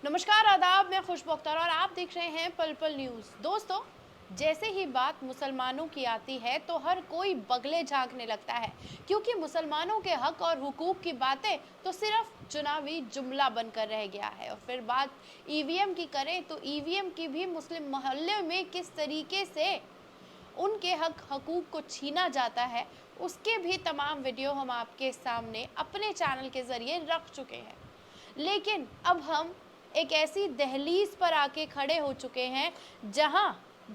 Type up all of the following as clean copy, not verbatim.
नमस्कार, आदाब। मैं खुशबू अख्तर और आप देख रहे हैं पल पल न्यूज़। दोस्तों, जैसे ही बात मुसलमानों की आती है तो हर कोई बगले झांकने लगता है, क्योंकि मुसलमानों के हक और हुकूक की बातें तो सिर्फ चुनावी जुमला बनकर रह गया है। और फिर बात ईवीएम की करें तो ईवीएम की भी मुस्लिम मोहल्ले में किस तरीके से उनके हक हकूक को छीना जाता है, उसके भी तमाम वीडियो हम आपके सामने अपने चैनल के ज़रिए रख चुके हैं। लेकिन अब हम एक ऐसी दहलीज पर आके खड़े हो चुके हैं जहां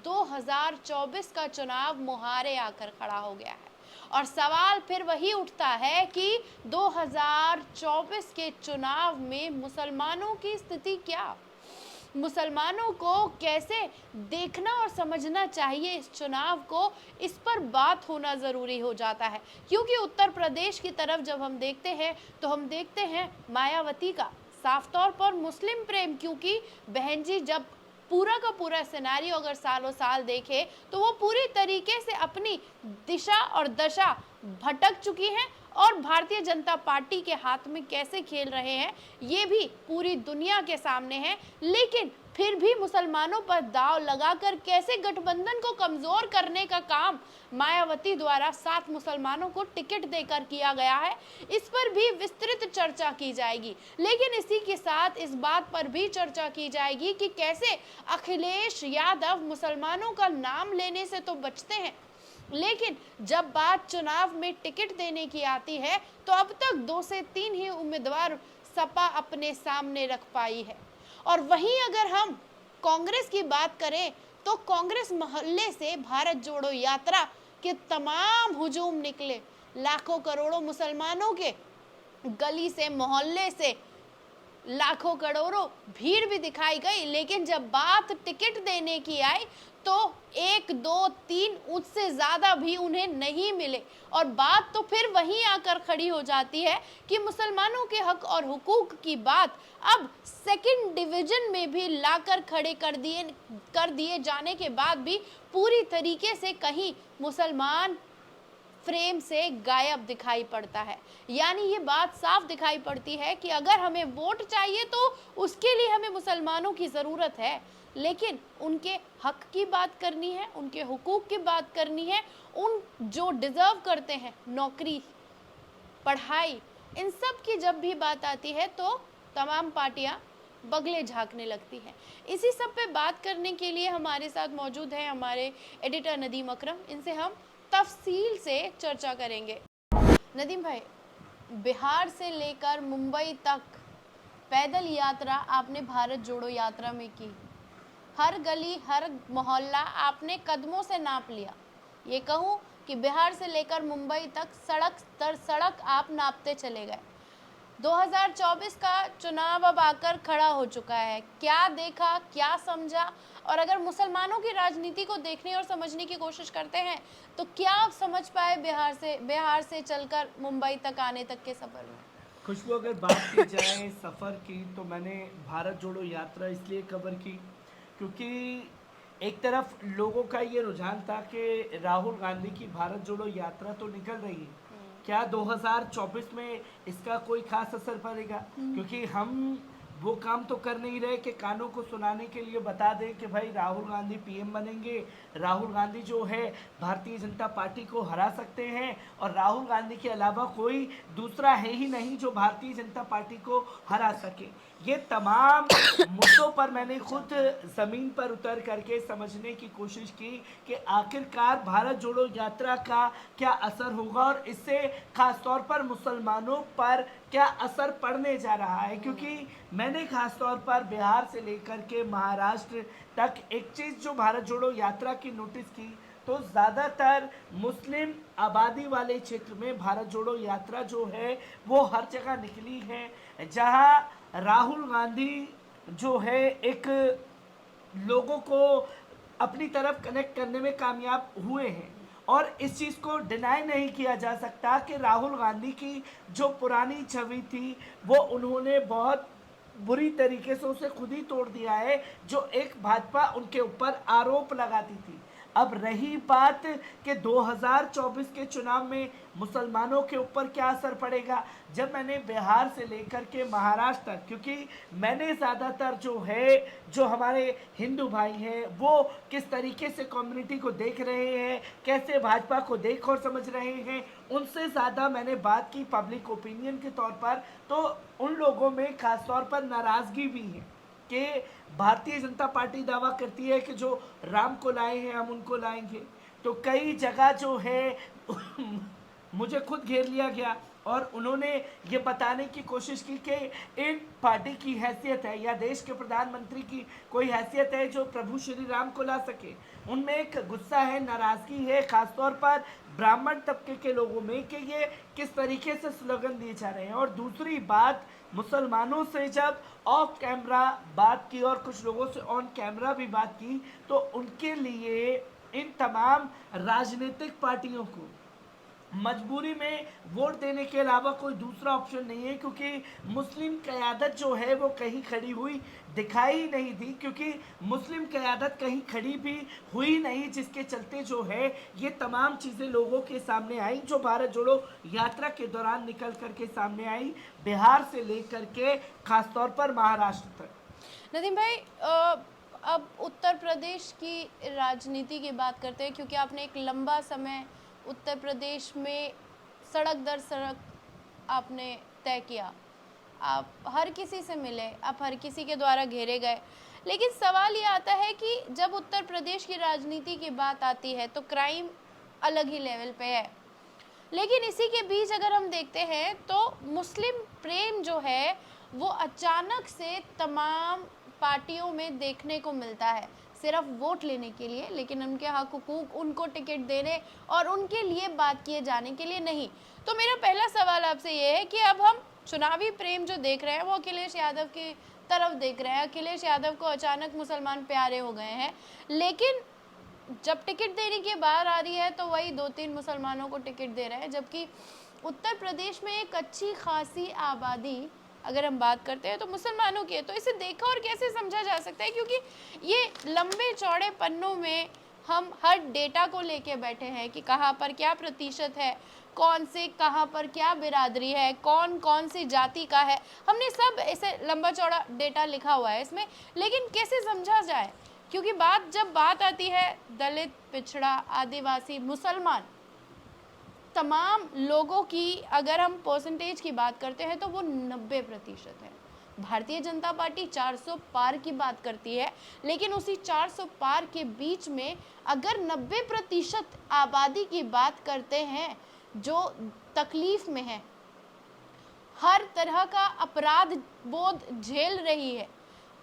2024 का चुनाव मुहारे आकर खड़ा हो गया है। और सवाल फिर वही उठता है कि 2024 के चुनाव में मुसलमानों की स्थिति क्या, मुसलमानों को कैसे देखना और समझना चाहिए इस चुनाव को, इस पर बात होना ज़रूरी हो जाता है। क्योंकि उत्तर प्रदेश की तरफ जब हम देखते हैं तो हम देखते हैं मायावती का साफ तौर पर मुस्लिम प्रेम, क्योंकि बहन जी जब पूरा का पूरा सिनेरियो अगर सालों साल देखे तो वो पूरी तरीके से अपनी दिशा और दशा भटक चुकी हैं और भारतीय जनता पार्टी के हाथ में कैसे खेल रहे हैं ये भी पूरी दुनिया के सामने है। लेकिन फिर भी मुसलमानों पर दाव लगाकर कैसे गठबंधन को कमजोर करने का काम मायावती द्वारा 7 मुसलमानों को टिकट देकर किया गया है, इस पर भी विस्तृत चर्चा की जाएगी। लेकिन इसी के साथ इस बात पर भी चर्चा की जाएगी कि कैसे अखिलेश यादव मुसलमानों का नाम लेने से तो बचते हैं, लेकिन जब बात चुनाव में टिकट देने की आती है तो अब तक 2 से 3 ही उम्मीदवार सपा अपने सामने रख पाई है। और वहीं अगर हम कांग्रेस की बात करें तो कांग्रेस मोहल्ले से भारत जोड़ो यात्रा के तमाम हुजूम निकले, लाखों करोड़ों मुसलमानों के गली से मोहल्ले से लाखों करोड़ों भीड़ भी दिखाई गई। लेकिन जब बात टिकट देने की आई तो 1 2 3 उससे ज़्यादा भी उन्हें नहीं मिले। और बात तो फिर वहीं आकर खड़ी हो जाती है कि मुसलमानों के हक और हुकूक की बात अब सेकंड डिवीजन में भी लाकर खड़े कर दिए जाने के बाद भी पूरी तरीके से कहीं मुसलमान फ्रेम से गायब दिखाई पड़ता है। यानी ये बात साफ दिखाई पड़ती है कि अगर हमें वोट चाहिए तो उसके लिए हमें मुसलमानों की ज़रूरत है, लेकिन उनके हक की बात करनी है, उनके हुकूक की बात करनी है, उन जो डिज़र्व करते हैं नौकरी, पढ़ाई, इन सब की जब भी बात आती है तो तमाम पार्टियां बगले झांकने लगती हैं। इसी सब पे बात करने के लिए हमारे साथ मौजूद है हमारे एडिटर नदीम अकरम। इनसे हम तफसील से चर्चा करेंगे। नदीम भाई, बिहार से लेकर मुंबई तक पैदल यात्रा आपने भारत जोड़ो यात्रा में की, हर गली हर मोहल्ला आपने कदमों से नाप लिया। ये कहूँ कि बिहार से लेकर मुंबई तक सड़क दर सड़क आप नापते चले गए। 2024 का चुनाव अब आकर खड़ा हो चुका है, क्या देखा, क्या समझा? और अगर मुसलमानों की राजनीति को देखने और समझने की कोशिश करते हैं तो क्या आप समझ पाए बिहार से चलकर मुंबई तक आने तक के सफर में? खुशबू, अगर बात की जाए सफ़र की तो मैंने भारत जोड़ो यात्रा इसलिए कवर की क्योंकि एक तरफ लोगों का ये रुझान था कि राहुल गांधी की भारत जोड़ो यात्रा तो निकल रही है, क्या 2024 में इसका कोई खास असर पड़ेगा? क्योंकि हम वो काम तो कर नहीं रहे कि कानों को सुनाने के लिए बता दें कि भाई राहुल गांधी पीएम बनेंगे, राहुल गांधी जो है भारतीय जनता पार्टी को हरा सकते हैं और राहुल गांधी के अलावा कोई दूसरा है ही नहीं जो भारतीय जनता पार्टी को हरा सके। ये तमाम मुद्दों पर मैंने खुद ज़मीन पर उतर करके समझने की कोशिश की कि आखिरकार भारत जोड़ो यात्रा का क्या असर होगा और इससे खासतौर पर मुसलमानों पर क्या असर पड़ने जा रहा है। क्योंकि मैंने खासतौर पर बिहार से लेकर के महाराष्ट्र तक एक चीज़ जो भारत जोड़ो यात्रा की नोटिस की तो ज़्यादातर मुस्लिम आबादी वाले क्षेत्र में भारत जोड़ो यात्रा जो है वो हर जगह निकली है, जहां राहुल गांधी जो है एक लोगों को अपनी तरफ कनेक्ट करने में कामयाब हुए हैं। और इस चीज़ को डिनाई नहीं किया जा सकता कि राहुल गांधी की जो पुरानी छवि थी वो उन्होंने बहुत बुरी तरीके से उसे खुद ही तोड़ दिया है, जो एक भाजपा उनके ऊपर आरोप लगाती थी। अब रही बात कि 2024 के चुनाव में मुसलमानों के ऊपर क्या असर पड़ेगा, जब मैंने बिहार से लेकर के महाराष्ट्र तक, क्योंकि मैंने ज़्यादातर जो है, जो हमारे हिंदू भाई हैं वो किस तरीके से कम्युनिटी को देख रहे हैं, कैसे भाजपा को देख और समझ रहे हैं, उनसे ज़्यादा मैंने बात की पब्लिक ओपिनियन के तौर पर। तो उन लोगों में खासतौर पर नाराज़गी भी है कि भारतीय जनता पार्टी दावा करती है कि जो राम को लाए हैं हम उनको लाएंगे। तो कई जगह जो है मुझे खुद घेर लिया गया और उन्होंने ये बताने की कोशिश की कि इन पार्टी की हैसियत है या देश के प्रधानमंत्री की कोई हैसियत है जो प्रभु श्री राम को ला सके। उनमें एक गुस्सा है, नाराज़गी है, ख़ासतौर पर ब्राह्मण तबके के लोगों में कि ये किस तरीके से स्लोगन दिए जा रहे हैं। और दूसरी बात, मुसलमानों से जब ऑफ कैमरा बात की और कुछ लोगों से ऑन कैमरा भी बात की, तो उनके लिए इन तमाम राजनीतिक पार्टियों को मजबूरी में वोट देने के अलावा कोई दूसरा ऑप्शन नहीं है, क्योंकि मुस्लिम क़यादत जो है वो कहीं खड़ी हुई दिखाई नहीं दी, क्योंकि मुस्लिम क़यादत कहीं खड़ी भी हुई नहीं, जिसके चलते जो है ये तमाम चीज़ें लोगों के सामने आई, जो भारत जोड़ो यात्रा के दौरान निकल कर के सामने आई, बिहार से लेकर के ख़ासतौर पर महाराष्ट्र तक। नदीम भाई, अब उत्तर प्रदेश की राजनीति की बात करते हैं, क्योंकि आपने एक लंबा समय उत्तर प्रदेश में सड़क दर सड़क आपने तय किया, आप हर किसी से मिले, आप हर किसी के द्वारा घेरे गए। लेकिन सवाल ये आता है कि जब उत्तर प्रदेश की राजनीति की बात आती है तो क्राइम अलग ही लेवल पे है, लेकिन इसी के बीच अगर हम देखते हैं तो मुस्लिम प्रेम जो है वो अचानक से तमाम पार्टियों में देखने को मिलता है, सिर्फ वोट लेने के लिए, लेकिन उनके हक हुकूक, उनको टिकट देने और उनके लिए बात किए जाने के लिए नहीं। तो मेरा पहला सवाल आपसे ये है कि अब हम चुनावी प्रेम जो देख रहे हैं वो अखिलेश यादव की तरफ देख रहे हैं। अखिलेश यादव को अचानक मुसलमान प्यारे हो गए हैं, लेकिन जब टिकट देने की बात आ रही है तो वही 2-3 मुसलमानों को टिकट दे रहे हैं, जबकि उत्तर प्रदेश में एक अच्छी खासी आबादी अगर हम बात करते हैं तो मुसलमानों की है। तो इसे देखा और कैसे समझा जा सकता है, क्योंकि ये लंबे चौड़े पन्नों में हम हर डेटा को लेके बैठे हैं कि कहाँ पर क्या प्रतिशत है, कौन से कहाँ पर क्या बिरादरी है, कौन कौन सी जाति का है, हमने सब ऐसे लंबा चौड़ा डेटा लिखा हुआ है इसमें, लेकिन कैसे समझा जाए, क्योंकि जब बात आती है दलित, पिछड़ा, आदिवासी, मुसलमान, तमाम लोगों की अगर हम परसेंटेज की बात करते हैं तो वो 90% है। भारतीय जनता पार्टी 400 पार की बात करती है, लेकिन उसी 400 पार के बीच में अगर 90% आबादी की बात करते हैं जो तकलीफ में है, हर तरह का अपराध बोध झेल रही है,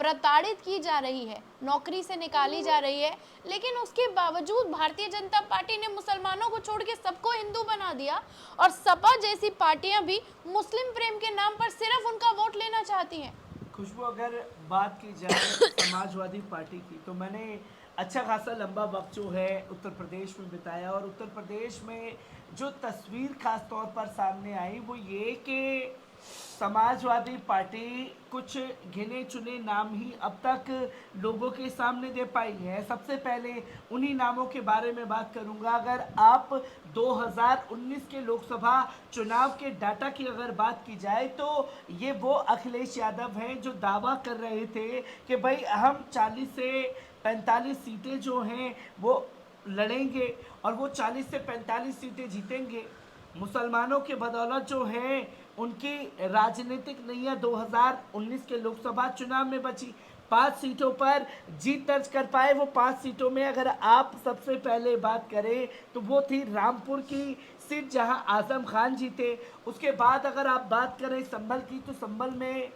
प्रताड़ित की जा रही है, नौकरी से निकाली जा रही है, लेकिन उसके बावजूद भारतीय जनता पार्टी ने मुसलमानों को छोड़ के सबको हिंदू बना दिया, और सपा जैसी पार्टियां भी मुस्लिम प्रेम के नाम पर सिर्फ उनका वोट लेना चाहती हैं। खुशबू, अगर बात की जाए समाजवादी पार्टी की, तो मैंने अच्छा खासा लंबा वक्त जो है उत्तर प्रदेश में बिताया, और उत्तर प्रदेश में जो तस्वीर खास तौर पर सामने आई वो ये कि समाजवादी पार्टी कुछ गिने चुने नाम ही अब तक लोगों के सामने दे पाई है। सबसे पहले उन्हीं नामों के बारे में बात करूंगा। अगर आप 2019 के लोकसभा चुनाव के डाटा की अगर बात की जाए तो ये वो अखिलेश यादव हैं जो दावा कर रहे थे कि भाई हम 40 से 45 सीटें जो हैं वो लड़ेंगे और वो 40 से 45 सीटें जीतेंगे। मुसलमानों के बदौलत जो है उनकी राजनीतिक नैया 2019 के लोकसभा चुनाव में बची। 5 सीटों पर जीत दर्ज कर पाए। वो 5 सीटों में अगर आप सबसे पहले बात करें तो वो थी रामपुर की सीट जहां आजम खान जीते। उसके बाद अगर आप बात करें संभल की तो संभल में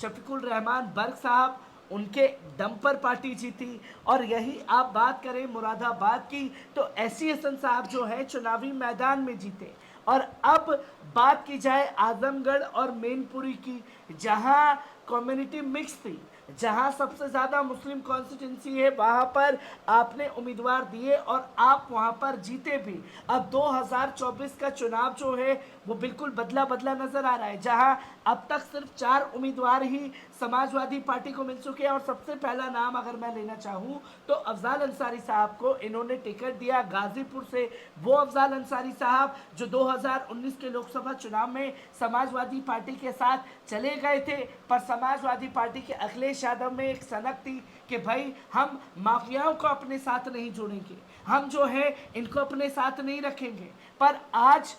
शफीकुल रहमान बर्क साहब, उनके दम पर पार्टी जीती। और यही आप बात करें मुरादाबाद की तो एसी हसन साहब जो है चुनावी मैदान में जीते। और अब बात की जाए आजमगढ़ और मैनपुरी की, जहां कम्युनिटी मिक्स थी, जहां सबसे ज़्यादा मुस्लिम कॉन्स्टिट्यूंसी है, वहां पर आपने उम्मीदवार दिए और आप वहां पर जीते भी। अब 2024 का चुनाव जो है वो बिल्कुल बदला बदला नजर आ रहा है, जहां अब तक सिर्फ 4 उम्मीदवार ही समाजवादी पार्टी को मिल चुके हैं। और सबसे पहला नाम अगर मैं लेना चाहूं तो अफजाल अंसारी साहब को इन्होंने टिकट दिया गाजीपुर से। वो अफजाल अंसारी साहब जो 2019 के लोकसभा चुनाव में समाजवादी पार्टी के साथ चले गए थे, पर समाजवादी पार्टी के अखिलेश यादव में एक सनक थी कि भाई हम माफियाओं को अपने साथ नहीं जोड़ेंगे, हम जो है इनको अपने साथ नहीं रखेंगे। पर आज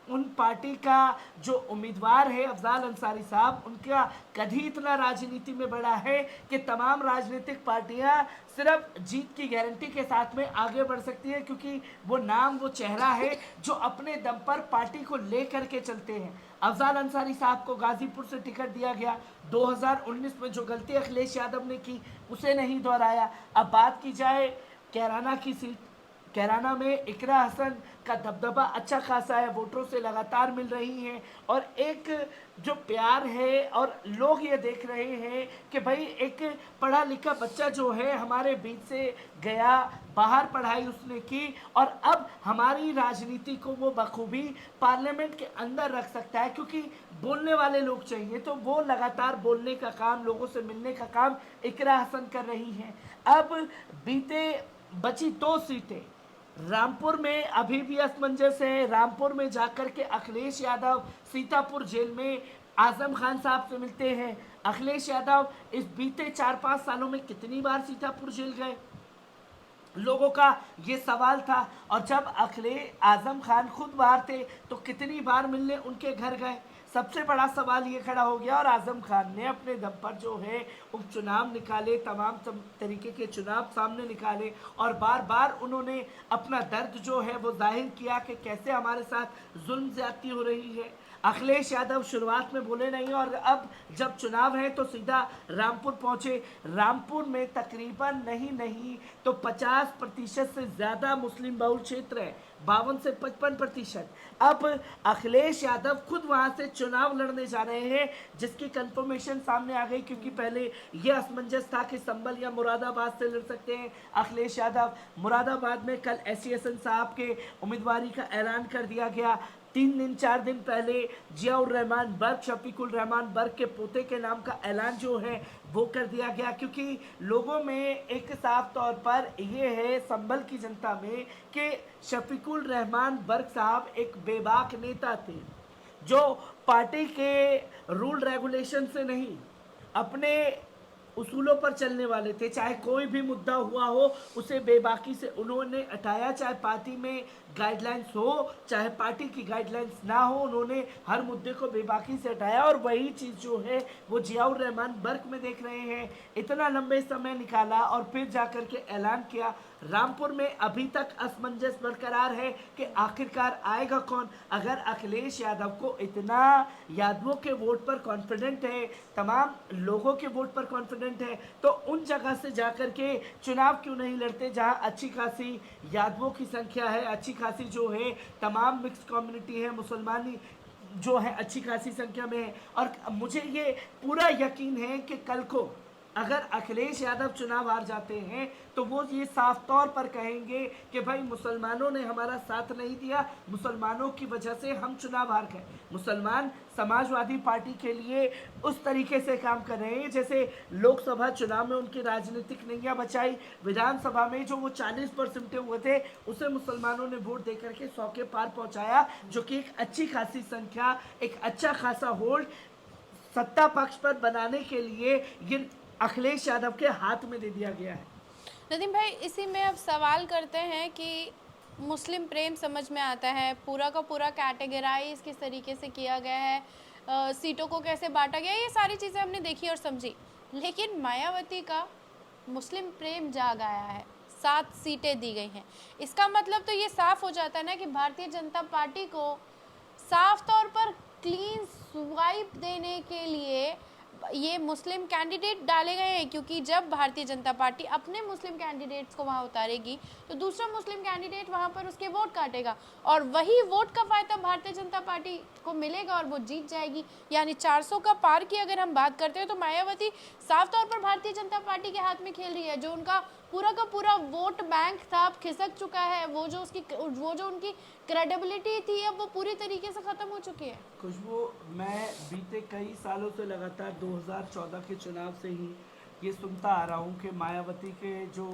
उन पार्टी का जो उम्मीदवार है अफजाल अंसारी साहब, उनका कभी इतना राजनीति में बढ़ा है कि तमाम राजनीतिक पार्टियां सिर्फ जीत की गारंटी के साथ में आगे बढ़ सकती है, क्योंकि वो नाम, वो चेहरा है जो अपने दम पर पार्टी को लेकर के चलते हैं। अफजाल अंसारी साहब को गाजीपुर से टिकट दिया गया। 2019 में जो गलती अखिलेश यादव ने की उसे नहीं दोहराया। अब बात की जाए कैराना की सीट, कैराना में इकरा हसन का दबदबा अच्छा खासा है, वोटरों से लगातार मिल रही हैं और एक जो प्यार है और लोग ये देख रहे हैं कि भाई एक पढ़ा लिखा बच्चा जो है हमारे बीच से गया, बाहर पढ़ाई उसने की और अब हमारी राजनीति को वो बखूबी पार्लियामेंट के अंदर रख सकता है, क्योंकि बोलने वाले लोग चाहिए। तो वो लगातार बोलने का काम, लोगों से मिलने का काम इकरा हसन कर रही हैं। अब बीते बची 2 सीटें, रामपुर में अभी भी असमंजस है। रामपुर में जाकर के अखिलेश यादव सीतापुर जेल में आजम खान साहब से मिलते हैं। अखिलेश यादव इस बीते 4-5 सालों में कितनी बार सीतापुर जेल गए, लोगों का ये सवाल था। और जब अखिलेश आजम खान खुद बाहर थे तो कितनी बार मिलने उनके घर गए। सबसे बड़ा सवाल ये खड़ा हो गया और आजम खान ने अपने दम पर जो है उपचुनाव निकाले, तमाम तरीके के चुनाव सामने निकाले और बार बार उन्होंने अपना दर्द जो है वो जाहिर किया कि कैसे हमारे साथ जुल्म ज्यादती हो रही है। अखिलेश यादव शुरुआत में बोले नहीं और अब जब चुनाव है तो सीधा रामपुर पहुंचे। रामपुर में तकरीबन नहीं तो 50% से ज़्यादा मुस्लिम बहुल क्षेत्र है, 52 से 55%। अब अखिलेश यादव खुद वहां से चुनाव लड़ने जा रहे हैं, जिसकी कंफर्मेशन सामने आ गई, क्योंकि पहले यह असमंजस था कि संभल या मुरादाबाद से लड़ सकते हैं अखिलेश यादव। मुरादाबाद में कल एस हसन साहब के उम्मीदवारी का ऐलान कर दिया गया। 4 दिन पहले जियाउर रहमान बर्ग, शफीकुल रहमान बर्ग के पोते के नाम का ऐलान जो है वो कर दिया गया, क्योंकि लोगों में एक साफ तौर पर ये है, संभल की जनता में, कि शफीकुल रहमान बर्ग साहब एक बेबाक नेता थे जो पार्टी के रूल रेगुलेशन से नहीं, अपने उसूलों पर चलने वाले थे। चाहे कोई भी मुद्दा हुआ हो उसे बेबाकी से उन्होंने हटाया, चाहे पार्टी में गाइडलाइंस हो चाहे पार्टी की गाइडलाइंस ना हो, उन्होंने हर मुद्दे को बेबाकी से हटाया। और वही चीज़ जो है वो जियाउर रहमान बर्ग में देख रहे हैं। इतना लंबे समय निकाला और फिर जाकर के ऐलान किया। रामपुर में अभी तक असमंजस बरकरार है कि आखिरकार आएगा कौन। अगर अखिलेश यादव को इतना यादवों के वोट पर कॉन्फिडेंट है, तमाम लोगों के वोट पर कॉन्फिडेंट है, तो उन जगह से जाकर के चुनाव क्यों नहीं लड़ते जहां अच्छी खासी यादवों की संख्या है, अच्छी खासी जो है तमाम मिक्स कम्युनिटी है, मुसलमानी जो है अच्छी खासी संख्या में है। और मुझे ये पूरा यकीन है कि कल को अगर अखिलेश यादव चुनाव हार जाते हैं तो वो ये साफ तौर पर कहेंगे कि भाई मुसलमानों ने हमारा साथ नहीं दिया, मुसलमानों की वजह से हम चुनाव हार गए। मुसलमान समाजवादी पार्टी के लिए उस तरीके से काम कर रहे हैं जैसे लोकसभा चुनाव में उनकी राजनीतिक नैया बचाई, विधानसभा में जो वो 40% हुए थे उसे मुसलमानों ने वोट देकर के 100 के पार पहुंचाया, जो कि एक अच्छी खासी संख्या, एक अच्छा खासा होल्ड सत्ता पक्ष पर बनाने के लिए ये अखिलेश यादव के हाथ में दे दिया गया है। नदीम भाई, इसी में अब सवाल करते हैं कि मुस्लिम प्रेम समझ में आता है, पूरा का पूरा कैटेगराइज किस तरीके से किया गया है, सीटों को कैसे बांटा गया, ये सारी चीज़ें हमने देखी और समझी। लेकिन मायावती का मुस्लिम प्रेम जाग आया है, 7 सीटें दी गई हैं। इसका मतलब तो ये साफ हो जाता है ना कि भारतीय जनता पार्टी को साफ तौर पर क्लीन स्वाइप देने के लिए ये मुस्लिम कैंडिडेट डाले गए हैं, क्योंकि जब भारतीय जनता पार्टी अपने मुस्लिम कैंडिडेट्स को वहाँ उतारेगी तो दूसरा मुस्लिम कैंडिडेट वहाँ पर उसके वोट काटेगा और वही वोट का फायदा भारतीय जनता पार्टी को मिलेगा और वो जीत जाएगी। यानी 400 का पार की अगर हम बात करते हैं तो मायावती साफ तौर पर भारतीय जनता पार्टी के हाथ में खेल रही है। जो उनका पूरा का पूरा वोट बैंक था अब खिसक चुका है, वो जो उनकी क्रेडिबिलिटी थी अब वो पूरी तरीके से खत्म हो चुकी है। खुशबू, मैं बीते कई सालों से लगातार 2014 के चुनाव से ही ये सुनता आ रहा हूँ कि मायावती के जो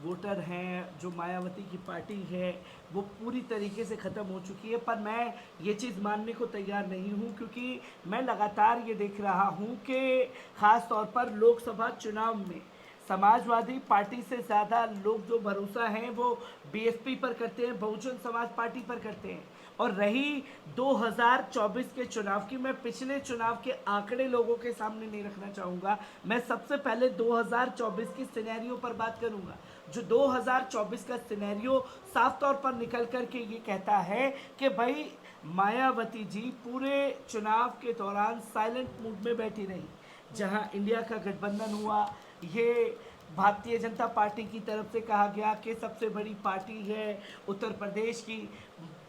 वोटर हैं, जो मायावती की पार्टी है, वो पूरी तरीके से ख़त्म हो चुकी है। पर मैं ये चीज़ मानने को तैयार नहीं हूँ, क्योंकि मैं लगातार ये देख रहा हूँ कि ख़ास तौर पर लोकसभा चुनाव में समाजवादी पार्टी से ज़्यादा लोग जो भरोसा है वो बीएसपी पर करते हैं, बहुजन समाज पार्टी पर करते हैं। और रही 2024 के चुनाव की, मैं पिछले चुनाव के आंकड़े लोगों के सामने नहीं रखना चाहूँगा। मैं सबसे पहले 2024 की सिनेरियो पर बात करूँगा। जो 2024 का सिनेरियो साफ तौर पर निकल कर के ये कहता है कि भाई मायावती जी पूरे चुनाव के दौरान साइलेंट मूड में बैठी रही। जहां इंडिया का गठबंधन हुआ, ये भारतीय जनता पार्टी की तरफ से कहा गया कि सबसे बड़ी पार्टी है, उत्तर प्रदेश की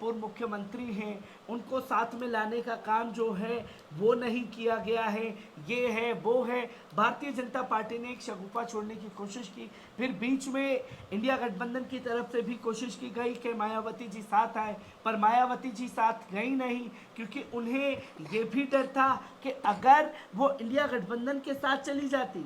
पूर्व मुख्यमंत्री हैं, उनको साथ में लाने का काम जो है वो नहीं किया गया है, ये है वो है। भारतीय जनता पार्टी ने एक शगुफा छोड़ने की कोशिश की, फिर बीच में इंडिया गठबंधन की तरफ से भी कोशिश की गई कि मायावती जी साथ आए, पर मायावती जी साथ गई नहीं, क्योंकि उन्हें ये भी डर था कि अगर वो इंडिया गठबंधन के साथ चली जाती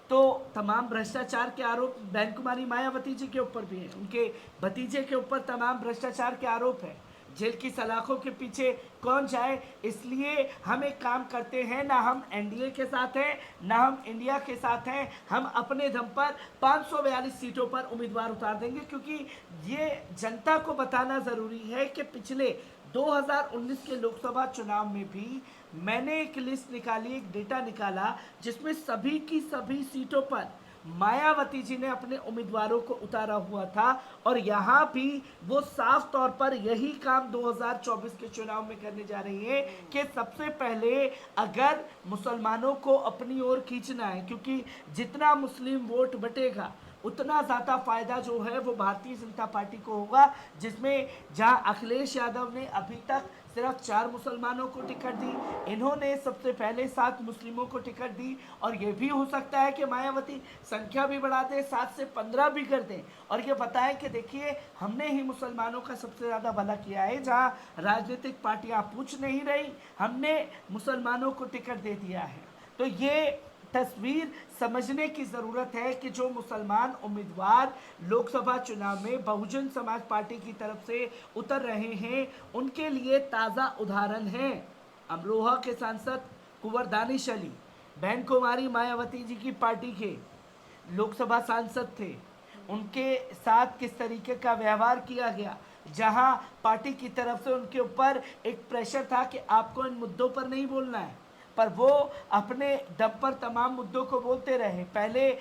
तो तमाम भ्रष्टाचार के आरोप बहन कुमारी मायावती जी के ऊपर भी हैं, उनके भतीजे के ऊपर तमाम भ्रष्टाचार के आरोप हैं। जेल की सलाखों के पीछे कौन जाए, इसलिए हम एक काम करते हैं, ना हम एनडीए के साथ हैं ना हम इंडिया के साथ हैं, हम अपने दम पर 542 सीटों पर उम्मीदवार उतार देंगे। क्योंकि ये जनता को बताना ज़रूरी है कि पिछले 2019 के लोकसभा चुनाव में भी मैंने एक लिस्ट निकाली, एक डेटा निकाला, जिसमें सभी की सभी सीटों पर मायावती जी ने अपने उम्मीदवारों को उतारा हुआ था। और यहाँ भी वो साफ तौर पर यही काम 2024 के चुनाव में करने जा रही है कि सबसे पहले अगर मुसलमानों को अपनी ओर खींचना है, क्योंकि जितना मुस्लिम वोट बटेगा उतना ज़्यादा फायदा जो है वो भारतीय जनता पार्टी को होगा, जिसमें जहां अखिलेश यादव ने अभी तक सिर्फ 4 मुसलमानों को टिकट दी, इन्होंने सबसे पहले 7 मुस्लिमों को टिकट दी। और ये भी हो सकता है कि मायावती संख्या भी बढ़ा दें, 7 से 15 भी कर दें और ये बताएं कि देखिए हमने ही मुसलमानों का सबसे ज़्यादा भला किया है। जहां राजनीतिक पार्टियां पूछ नहीं रही, हमने मुसलमानों को टिकट दे दिया है। तो ये तस्वीर समझने की ज़रूरत है कि जो मुसलमान उम्मीदवार लोकसभा चुनाव में बहुजन समाज पार्टी की तरफ से उतर रहे हैं, उनके लिए ताज़ा उदाहरण है अमरोहा के सांसद कुंवर दानिश अली, बहन कुमारी मायावती जी की पार्टी के लोकसभा सांसद थे, उनके साथ किस तरीके का व्यवहार किया गया। जहां पार्टी की तरफ से उनके ऊपर एक प्रेशर था कि आपको इन मुद्दों पर नहीं बोलना है, पर वो अपने दम पर तमाम मुद्दों को बोलते रहे। पहले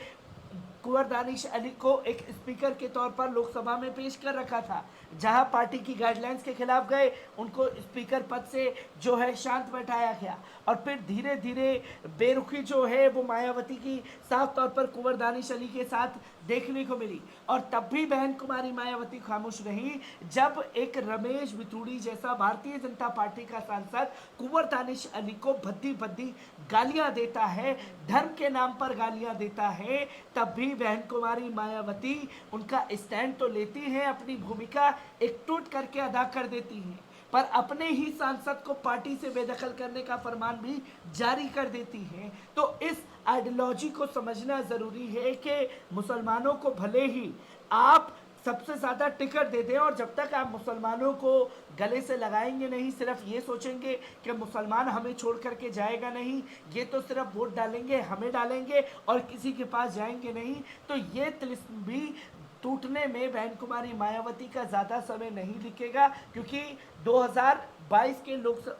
कुंवर दानिश अली को एक स्पीकर के तौर पर लोकसभा में पेश कर रखा था, जहां पार्टी की गाइडलाइंस के खिलाफ गए उनको स्पीकर पद से जो है शांत बैठाया गया। और फिर धीरे धीरे बेरुखी जो है वो मायावती की साफ तौर पर कुंवर दानिश अली के साथ देखने को मिली। और तब भी बहन कुमारी मायावती खामोश रही, जब एक रमेश बिथूड़ी जैसा भारतीय जनता पार्टी का सांसद कुंवर दानिश अली को भद्दी भद्दी गालियां देता है, धर्म के नाम पर गालियां देता है, तब भी बहन कुमारी मायावती उनका स्टैंड तो लेती हैं, अपनी भूमिका एकटूट करके अदा कर देती हैं, पर अपने ही सांसद को पार्टी से बेदखल करने का फरमान भी जारी कर देती हैं। तो इस आइडियोलॉजी को समझना ज़रूरी है कि मुसलमानों को भले ही आप सबसे ज़्यादा टिकट दे दें, और जब तक आप मुसलमानों को गले से लगाएंगे नहीं, सिर्फ ये सोचेंगे कि मुसलमान हमें छोड़ करके जाएगा नहीं, ये तो सिर्फ वोट डालेंगे, हमें डालेंगे और किसी के पास जाएंगे नहीं, तो ये तिलिस्म भी टूटने में बहन कुमारी मायावती का ज़्यादा समय नहीं दिखेगा। क्योंकि 2022 के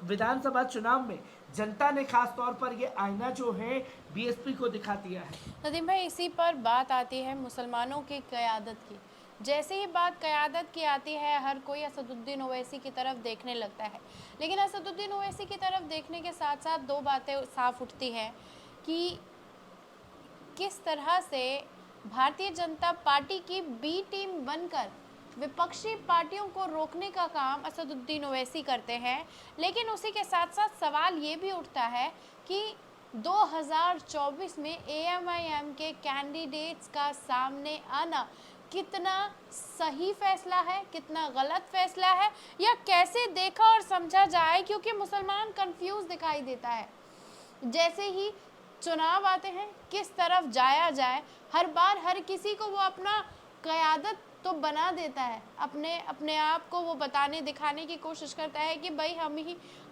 विधानसभा चुनाव में जनता ने खास तौर पर ये आईना जो है बीएसपी को दिखा दिया है। नदीम भाई, इसी पर बात आती है मुसलमानों की क़यादत की। जैसे ही बात क़यादत की आती है, हर कोई असदुद्दीन ओवैसी की तरफ देखने लगता है। लेकिन असदुद्दीन ओवैसी की तरफ देखने के साथ-साथ 2 बातें साफ उठती हैं कि किस तरह से भारतीय जनता पार्टी की बी टीम बनकर विपक्षी पार्टियों को रोकने का काम असदुद्दीन ओवैसी करते हैं। लेकिन उसी के साथ-साथ सवाल ये भी उठता है कि 2024 में एएमआईएम के कैंडिडेट्स का सामने आना कितना सही फैसला है, कितना गलत फैसला है, या कैसे देखा और समझा जाए, क्योंकि मुसलमान कंफ्यूज दिखाई देता है। जैसे ही चुनाव आते हैं, किस तरफ जाया जाए, हर बार हर किसी को वो अपना क़यादत तो बना देता है, अपने आप को वो बताने दिखाने की कोशिश करता है कि भाई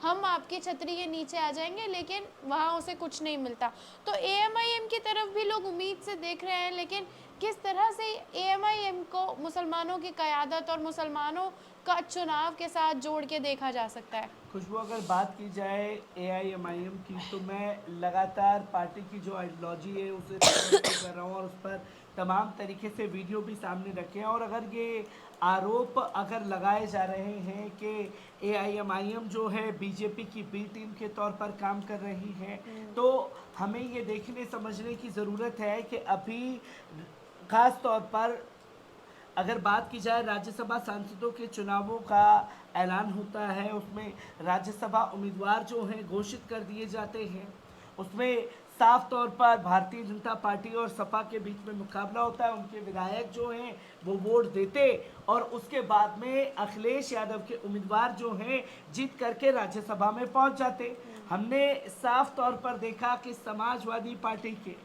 हम आपकी छतरी के नीचे आ जाएंगे, लेकिन वहाँ उसे कुछ नहीं मिलता। तो एएमआईएम की तरफ भी लोग उम्मीद से देख रहे हैं, लेकिन किस तरह से एएमआईएम को मुसलमानों की क़यादत और मुसलमानों का चुनाव के साथ जोड़ के देखा जा सकता है? खुशबू, अगर बात की जाए एआईएमआईएम की, तो मैं लगातार पार्टी की जो आइडियोलॉजी है उसे कर रहा हूँ और उस पर तमाम तरीके से वीडियो भी सामने रखे हैं। और अगर ये आरोप अगर लगाए जा रहे हैं कि एआईएमआईएम जो है बीजेपी की बी टीम के तौर पर काम कर रही है, तो हमें ये देखने समझने की ज़रूरत है कि अभी खास तौर पर अगर बात की जाए राज्यसभा सांसदों के चुनावों का ऐलान होता है, उसमें राज्यसभा उम्मीदवार जो हैं घोषित कर दिए जाते हैं। उसमें साफ तौर पर भारतीय जनता पार्टी और सपा के बीच में मुकाबला होता है। उनके विधायक जो हैं वो वोट देते और उसके बाद में अखिलेश यादव के उम्मीदवार जो हैं जीत करके राज्यसभा में पहुंच जाते। हमने साफ तौर पर देखा कि समाजवादी पार्टी के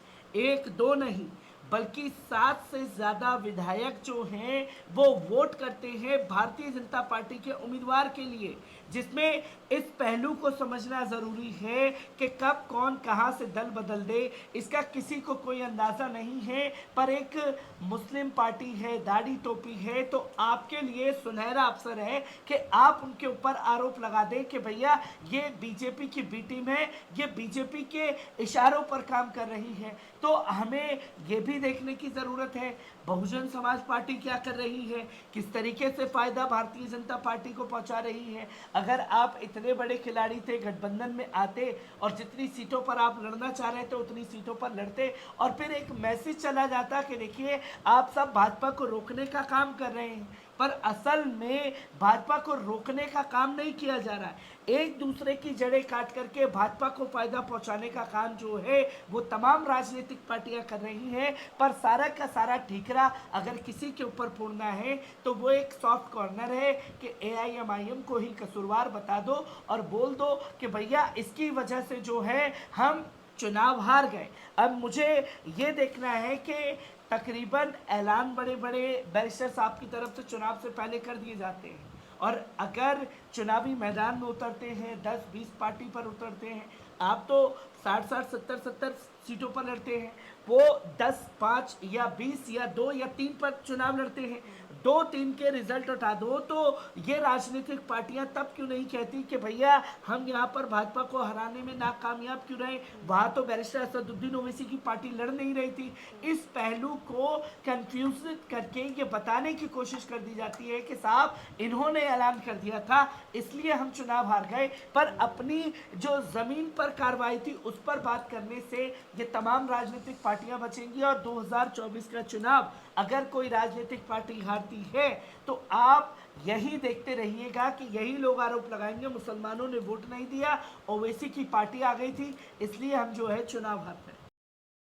1-2 नहीं बल्कि 7 से ज़्यादा विधायक जो हैं वो वोट करते हैं भारतीय जनता पार्टी के उम्मीदवार के लिए, जिसमें इस पहलू को समझना ज़रूरी है कि कब कौन कहां से दल बदल दे, इसका किसी को कोई अंदाज़ा नहीं है। पर एक मुस्लिम पार्टी है, दाढ़ी टोपी है, तो आपके लिए सुनहरा अवसर है कि आप उनके ऊपर आरोप लगा दें कि भैया ये बीजेपी की बी टीम है, ये बीजेपी के इशारों पर काम कर रही है। तो हमें ये भी देखने की ज़रूरत है बहुजन समाज पार्टी क्या कर रही है, किस तरीके से फ़ायदा भारतीय जनता पार्टी को पहुंचा रही है। अगर आप इतने बड़े खिलाड़ी थे, गठबंधन में आते और जितनी सीटों पर आप लड़ना चाह रहे थे उतनी सीटों पर लड़ते, और फिर एक मैसेज चला जाता कि देखिए आप सब भाजपा को रोकने का काम कर रहे हैं, पर असल में भाजपा को रोकने का काम नहीं किया जा रहा है। एक दूसरे की जड़ें काट करके भाजपा को फायदा पहुंचाने का काम जो है वो तमाम राजनीतिक पार्टियां कर रही हैं। पर सारा का सारा ठीकरा अगर किसी के ऊपर फोड़ना है तो वो एक सॉफ्ट कॉर्नर है कि एआईएमआईएम को ही कसूरवार बता दो और बोल दो कि भैया इसकी वजह से जो है हम चुनाव हार गए। अब मुझे ये देखना है कि तकरीबन ऐलान बड़े बड़े बैरिस्टर साहब की तरफ से चुनाव से पहले कर दिए जाते हैं, और अगर चुनावी मैदान में उतरते हैं 10-20 पार्टी पर उतरते हैं, आप तो 60-60 70-70 सीटों पर लड़ते हैं, वो 10, 5 या 20 या 2 या 3 पर चुनाव लड़ते हैं। 2-3 के रिजल्ट उठा दो तो ये राजनीतिक पार्टियां तब क्यों नहीं कहती कि भैया हम यहाँ पर भाजपा को हराने में नाकामयाब क्यों रहे, वहाँ तो बैरिस्टर असदुद्दीन ओवैसी की पार्टी लड़ नहीं रही थी। इस पहलू को कंफ्यूज करके ये बताने की कोशिश कर दी जाती है कि साहब इन्होंने ऐलान कर दिया था इसलिए हम चुनाव हार गए, पर अपनी जो ज़मीन पर कार्रवाई थी उस पर बात करने से ये तमाम राजनीतिक पार्टियां बचेंगी। और 2024 का चुनाव अगर कोई राजनीतिक पार्टी हारती है तो आप यही देखते रहिएगा कि यही लोग आरोप लगाएंगे मुसलमानों ने वोट नहीं दिया, ओवैसी की पार्टी आ गई थी इसलिए हम जो है चुनाव हारते हैं।